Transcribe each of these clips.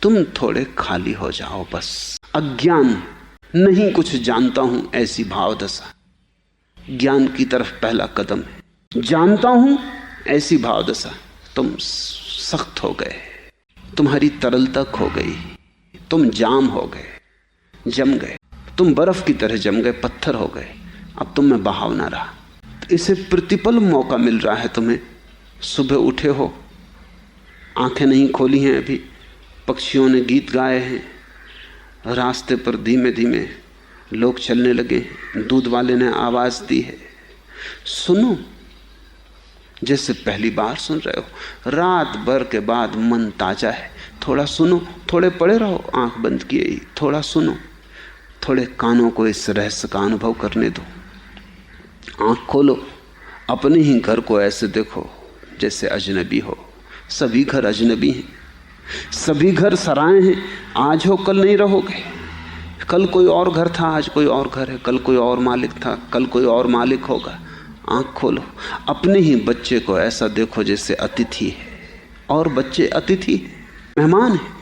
तुम थोड़े खाली हो जाओ बस। अज्ञान, नहीं कुछ जानता हूं ऐसी भाव दशा, ज्ञान की तरफ पहला कदम है। जानता हूं ऐसी भाव दशा, तुम सख्त हो गए, तुम्हारी तरलता खो गई, तुम जाम हो गए, जम गए, तुम बर्फ की तरह जम गए, पत्थर हो गए, अब तुम में बहाव ना रहा। तो इसे प्रतिपल मौका मिल रहा है तुम्हें। सुबह उठे हो, आंखें नहीं खोली हैं अभी, पक्षियों ने गीत गाए हैं, रास्ते पर धीमे धीमे लोग चलने लगे, दूध वाले ने आवाज दी है, सुनो जैसे पहली बार सुन रहे हो। रात भर के बाद मन ताजा है, थोड़ा सुनो, थोड़े पड़े रहो आंख बंद किए ही, थोड़ा सुनो, थोड़े कानों को इस रहस्य का अनुभव करने दो। आंख खोलो, अपने ही घर को ऐसे देखो जैसे अजनबी हो। सभी घर अजनबी हैं, सभी घर सराय हैं। आज हो कल नहीं रहोगे, कल कोई और घर था, आज कोई और घर है, कल कोई और मालिक था, कल कोई और मालिक होगा। आंख खोलो, अपने ही बच्चे को ऐसा देखो जैसे अतिथि है, और बच्चे अतिथि है, मेहमान है।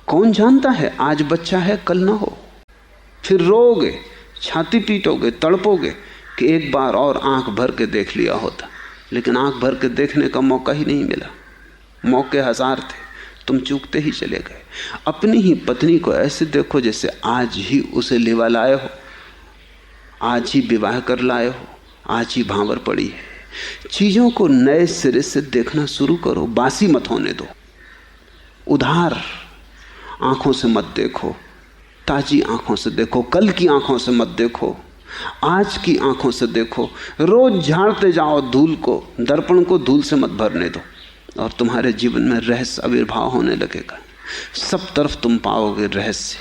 कौन जानता है आज बच्चा है कल ना हो। फिर रोओगे, छाती पीटोगे, तड़पोगे कि एक बार और आंख भर के देख लिया होता, लेकिन आंख भर के देखने का मौका ही नहीं मिला। मौके हजार थे, तुम चूकते ही चले गए। अपनी ही पत्नी को ऐसे देखो जैसे आज ही उसे लिवा लाए हो, आज ही विवाह कर लाए हो, आज ही भांवर पड़ी है। चीजों को नए सिरे से देखना शुरू करो, बासी मत होने दो। उधार आंखों से मत देखो, ताजी आंखों से देखो, कल की आंखों से मत देखो, आज की आंखों से देखो। रोज झाड़ते जाओ धूल को, दर्पण को धूल से मत भरने दो, और तुम्हारे जीवन में रहस्य आविर्भाव होने लगेगा। सब तरफ तुम पाओगे रहस्य,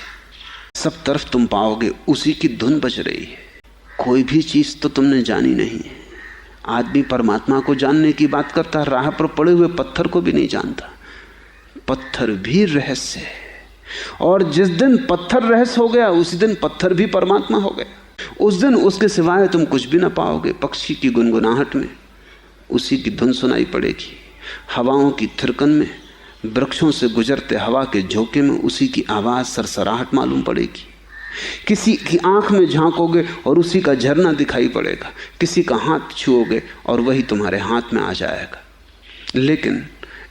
सब तरफ तुम पाओगे उसी की धुन बज रही है। कोई भी चीज तो तुमने जानी नहीं है। आदमी परमात्मा को जानने की बात करता, राह पर पड़े हुए पत्थर को भी नहीं जानता। पत्थर भी रहस्य है, और जिस दिन पत्थर रहस्य हो गया उसी दिन पत्थर भी परमात्मा हो गया। उस दिन उसके सिवाय तुम कुछ भी ना पाओगे। पक्षी की गुनगुनाहट में उसी की धुन सुनाई पड़ेगी, हवाओं की थिरकन में, वृक्षों से गुजरते हवा के झोंके में उसी की आवाज, सरसराहट मालूम पड़ेगी। किसी की आंख में झांकोगे और उसी का झरना दिखाई पड़ेगा, किसी का हाथ छुओगे और वही तुम्हारे हाथ में आ जाएगा। लेकिन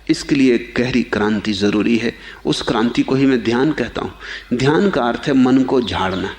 इसके लिए एक गहरी क्रांति जरूरी है। उस क्रांति को ही मैं ध्यान कहता हूं। ध्यान का अर्थ है मन को झाड़ना।